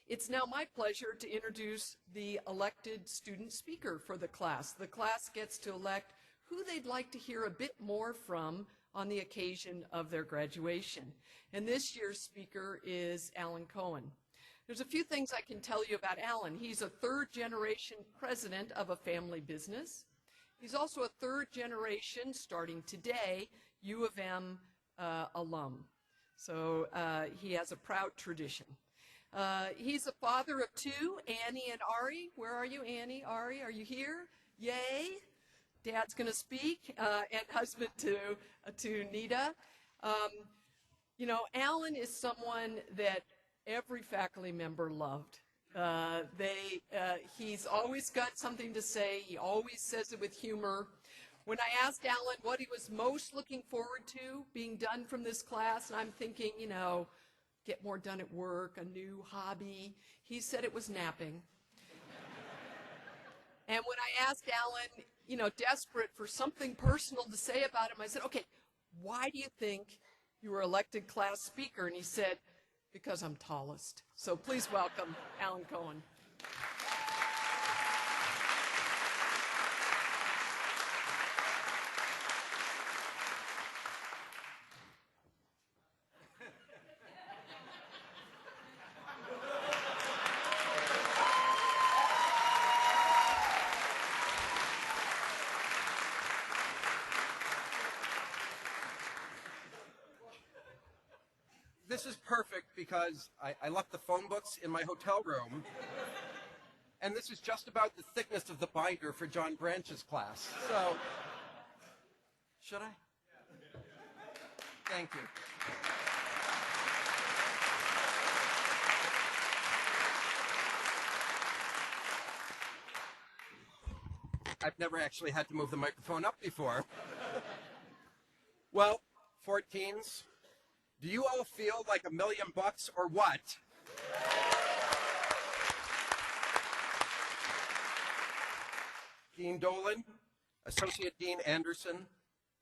It's now my pleasure to introduce the elected student speaker for the class. The class gets to elect who they'd like to hear a bit more from on the occasion of their graduation. And this year's speaker is Allan Cohen. There's a few things I can tell you about Allan. He's a third-generation president of a family business. He's also a third-generation, starting today, U of M alum. So he has a proud tradition. He's a father of two, Annie and Ari. Where are you, Annie? Ari, are you here? Yay. Dad's going to speak, and husband to Nita. You know, Allan is someone that every faculty member loved. He's always got something to say. He always says it with humor. When I asked Allan what he was most looking forward to being done from this class, and I'm thinking, you know, get more done at work, a new hobby, he said it was napping. And when I asked Allan, you know, desperate for something personal to say about him, I said, okay, why do you think you were elected class speaker? And he said, because I'm tallest. So please welcome Allan Cohen. This is perfect because I left the phone books in my hotel room, and this is just about the thickness of the binder for John Branch's class. So, should I? Thank you. I've never actually had to move the microphone up before. Well, 14s. Do you all feel like $1 million or what? Dean Dolan, Associate Dean Anderson,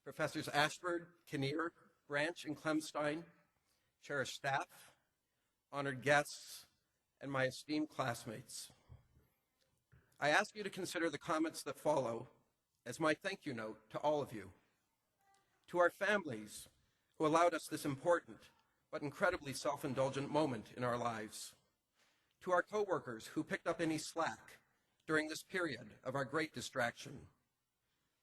Professors Ashford, Kinnear, Branch, and Clemstein, cherished staff, honored guests, and my esteemed classmates. I ask you to consider the comments that follow as my thank you note to all of you. To our families, who allowed us this important but incredibly self-indulgent moment in our lives. To our coworkers who picked up any slack during this period of our great distraction.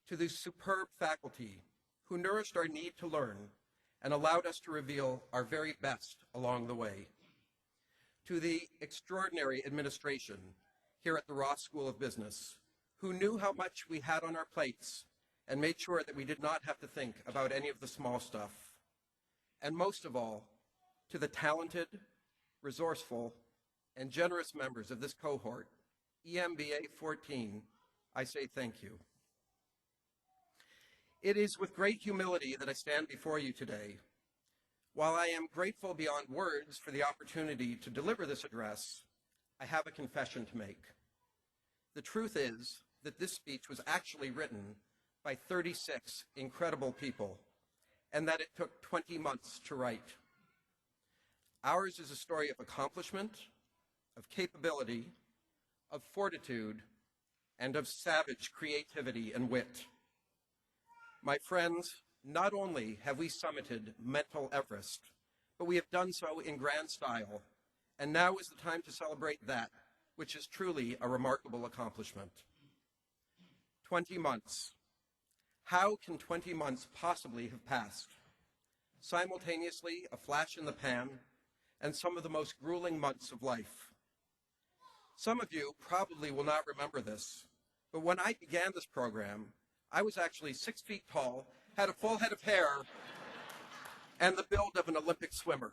To the superb faculty who nourished our need to learn and allowed us to reveal our very best along the way. To the extraordinary administration here at the Ross School of Business, who knew how much we had on our plates and made sure that we did not have to think about any of the small stuff. And most of all, to the talented, resourceful, and generous members of this cohort, EMBA14, I say thank you. It is with great humility that I stand before you today. While I am grateful beyond words for the opportunity to deliver this address, I have a confession to make. The truth is that this speech was actually written by 36 incredible people, and that it took 20 months to write. Ours is a story of accomplishment, of capability, of fortitude, and of savage creativity and wit. My friends, not only have we summited mental Everest, but we have done so in grand style, and now is the time to celebrate that, which is truly a remarkable accomplishment. 20 months. How can 20 months possibly have passed? Simultaneously, a flash in the pan, and some of the most grueling months of life. Some of you probably will not remember this, but when I began this program, I was actually 6 feet tall, had a full head of hair, and the build of an Olympic swimmer.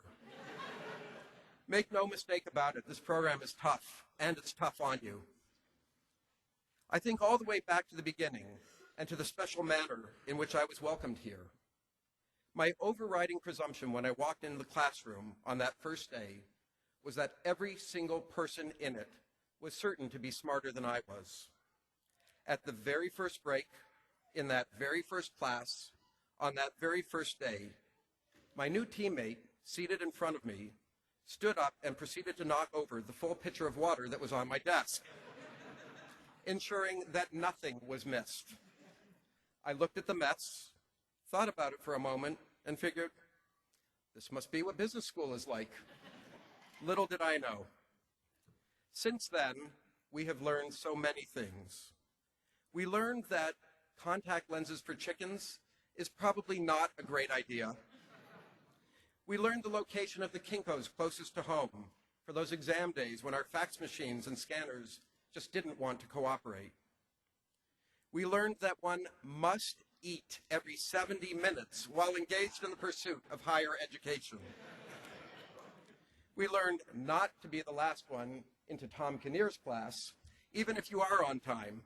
Make no mistake about it, this program is tough, and it's tough on you. I think all the way back to the beginning, and to the special manner in which I was welcomed here. My overriding presumption when I walked into the classroom on that first day was that every single person in it was certain to be smarter than I was. At the very first break, in that very first class, on that very first day, my new teammate, seated in front of me, stood up and proceeded to knock over the full pitcher of water that was on my desk, ensuring that nothing was missed. I looked at the mess, thought about it for a moment, and figured, this must be what business school is like. Little did I know. Since then, we have learned so many things. We learned that contact lenses for chickens is probably not a great idea. We learned the location of the Kinkos closest to home for those exam days when our fax machines and scanners just didn't want to cooperate. We learned that one must eat every 70 minutes while engaged in the pursuit of higher education. We learned not to be the last one into Tom Kinnear's class, even if you are on time.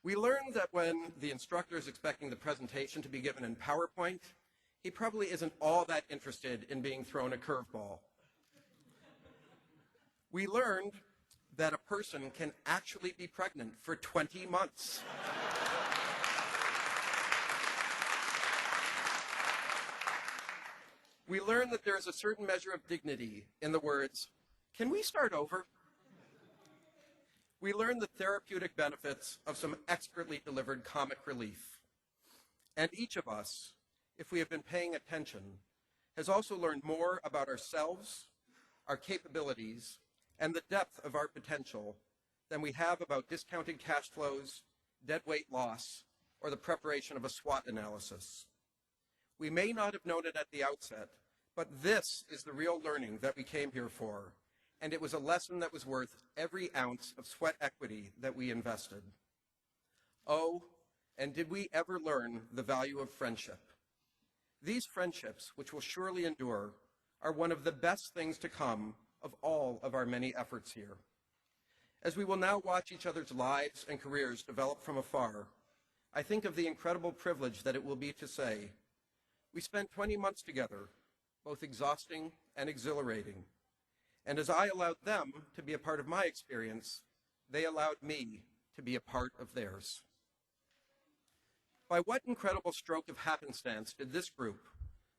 We learned that when the instructor is expecting the presentation to be given in PowerPoint, he probably isn't all that interested in being thrown a curveball. We learned that a person can actually be pregnant for 20 months. We learned that there is a certain measure of dignity in the words, "Can we start over?" We learned the therapeutic benefits of some expertly delivered comic relief. And each of us, if we have been paying attention, has also learned more about ourselves, our capabilities, and the depth of our potential than we have about discounted cash flows, dead weight loss, or the preparation of a SWOT analysis. We may not have known it at the outset, but this is the real learning that we came here for, and it was a lesson that was worth every ounce of sweat equity that we invested. Oh, and did we ever learn the value of friendship? These friendships, which will surely endure, are one of the best things to come of all of our many efforts here. As we will now watch each other's lives and careers develop from afar, I think of the incredible privilege that it will be to say, we spent 20 months together, both exhausting and exhilarating. And as I allowed them to be a part of my experience, they allowed me to be a part of theirs. By what incredible stroke of happenstance did this group,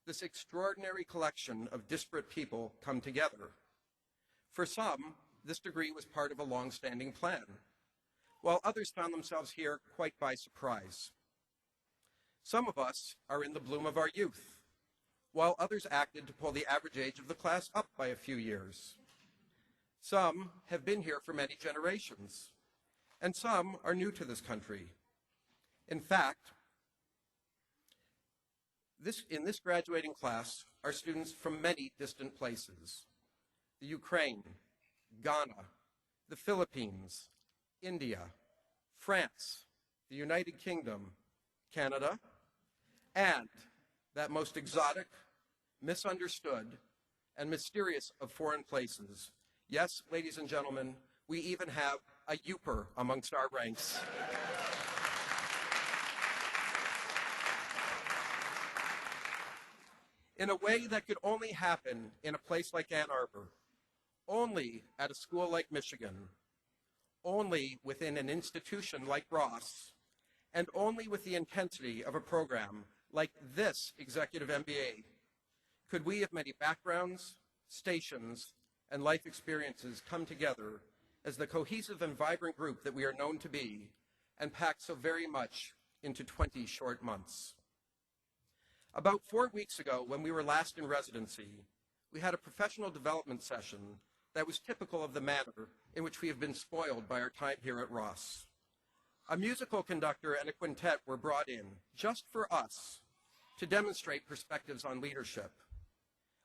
this extraordinary collection of disparate people, come together? For some, this degree was part of a long-standing plan, while others found themselves here quite by surprise. Some of us are in the bloom of our youth, while others acted to pull the average age of the class up by a few years. Some have been here for many generations, and some are new to this country. In fact, in this graduating class are students from many distant places: the Ukraine, Ghana, the Philippines, India, France, the United Kingdom, Canada, and that most exotic, misunderstood, and mysterious of foreign places. Yes, ladies and gentlemen, we even have a Youper amongst our ranks. In a way that could only happen in a place like Ann Arbor, only at a school like Michigan, only within an institution like Ross, and only with the intensity of a program like this executive MBA, could we of many backgrounds, stations, and life experiences come together as the cohesive and vibrant group that we are known to be, and pack so very much into 20 short months. About 4 weeks ago, when we were last in residency, we had a professional development session that was typical of the manner in which we have been spoiled by our time here at Ross. A musical conductor and a quintet were brought in just for us to demonstrate perspectives on leadership.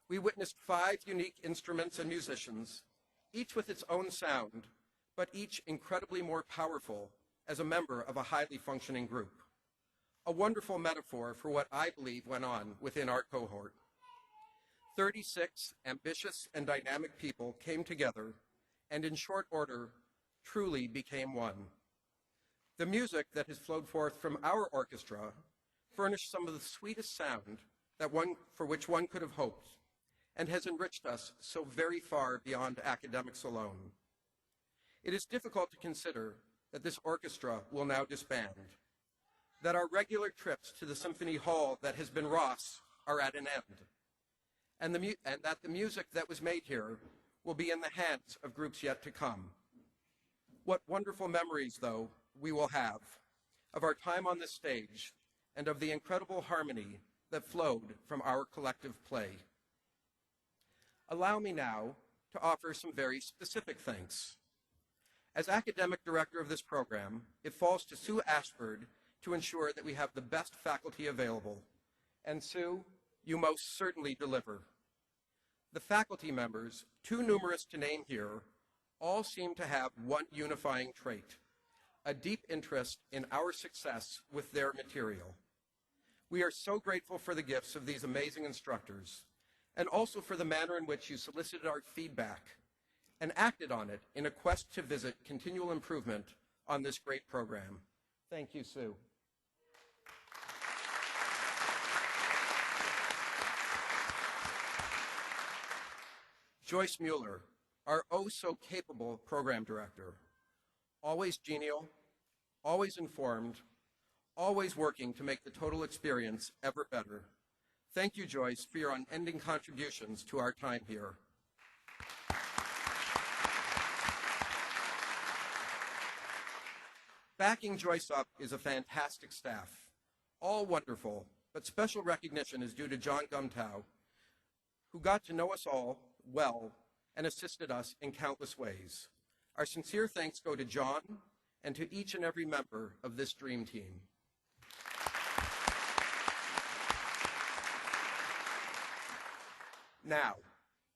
We witnessed 5 unique instruments and musicians, each with its own sound, but each incredibly more powerful as a member of a highly functioning group. A wonderful metaphor for what I believe went on within our cohort. 36 ambitious and dynamic people came together and in short order truly became one. The music that has flowed forth from our orchestra furnished some of the sweetest sound for which one could have hoped, and has enriched us so very far beyond academics alone. It is difficult to consider that this orchestra will now disband, that our regular trips to the symphony hall that has been Ross are at an end, and that the music that was made here will be in the hands of groups yet to come. What wonderful memories, though, we will have of our time on this stage and of the incredible harmony that flowed from our collective play. Allow me now to offer some very specific thanks. As academic director of this program, it falls to Sue Ashford to ensure that we have the best faculty available. And Sue, you most certainly deliver. The faculty members, too numerous to name here, all seem to have one unifying trait: a deep interest in our success with their material. We are so grateful for the gifts of these amazing instructors, and also for the manner in which you solicited our feedback and acted on it in a quest to visit continual improvement on this great program. Thank you, Sue. Joyce Mueller, our oh-so-capable program director, always genial, always informed, always working to make the total experience ever better. Thank you, Joyce, for your unending contributions to our time here. Backing Joyce up is a fantastic staff, all wonderful, but special recognition is due to John Gumtow, who got to know us all well and assisted us in countless ways. Our sincere thanks go to John and to each and every member of this dream team. Now,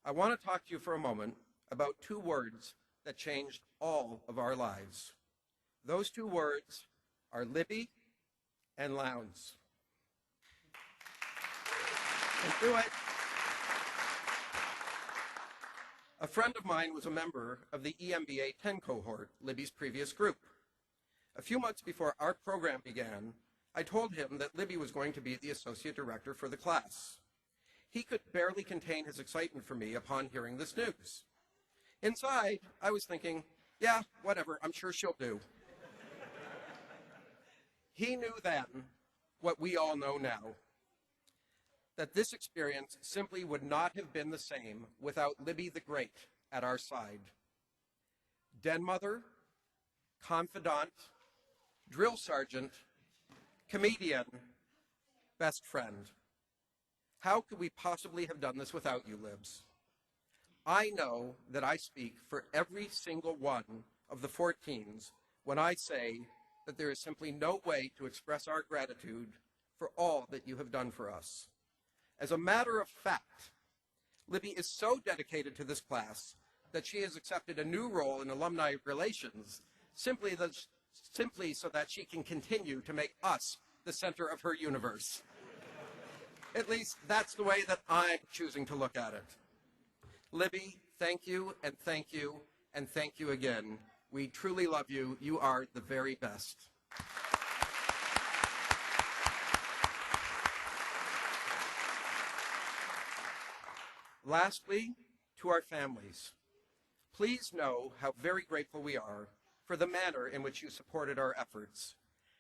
I want to talk to you for a moment about two words that changed all of our lives. Those two words are Libby and Lowndes. And do it. A friend of mine was a member of the EMBA14 cohort, Libby's previous group. A few months before our program began, I told him that Libby was going to be the associate director for the class. He could barely contain his excitement for me upon hearing this news. Inside, I was thinking, yeah, whatever, I'm sure she'll do. He knew then what we all know now, that this experience simply would not have been the same without Libby the Great at our side. Den mother, confidant, drill sergeant, comedian, best friend. How could we possibly have done this without you, Libs? I know that I speak for every single one of the 14s when I say that there is simply no way to express our gratitude for all that you have done for us. As a matter of fact, Libby is so dedicated to this class that she has accepted a new role in alumni relations simply so that she can continue to make us the center of her universe. At least that's the way that I'm choosing to look at it. Libby, thank you, and thank you, and thank you again. We truly love you. You are the very best. Lastly, to our families, please know how very grateful we are for the manner in which you supported our efforts,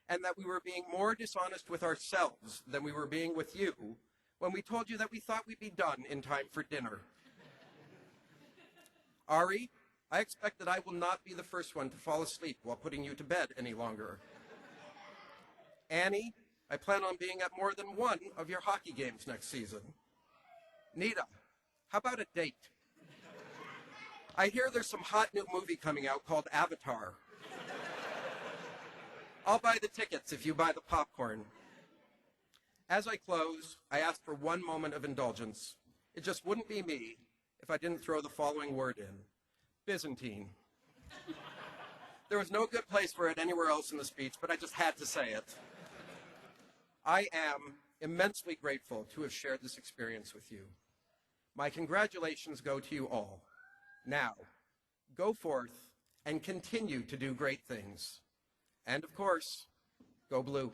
and that we were being more dishonest with ourselves than we were being with you when we told you that we thought we'd be done in time for dinner. Ari, I expect that I will not be the first one to fall asleep while putting you to bed any longer. Annie, I plan on being at more than one of your hockey games next season. Nita, how about a date? I hear there's some hot new movie coming out called Avatar. I'll buy the tickets if you buy the popcorn. As I close, I ask for one moment of indulgence. It just wouldn't be me if I didn't throw the following word in: Byzantine. There was no good place for it anywhere else in the speech, but I just had to say it. I am immensely grateful to have shared this experience with you. My congratulations go to you all. Now, go forth and continue to do great things. And of course, go blue.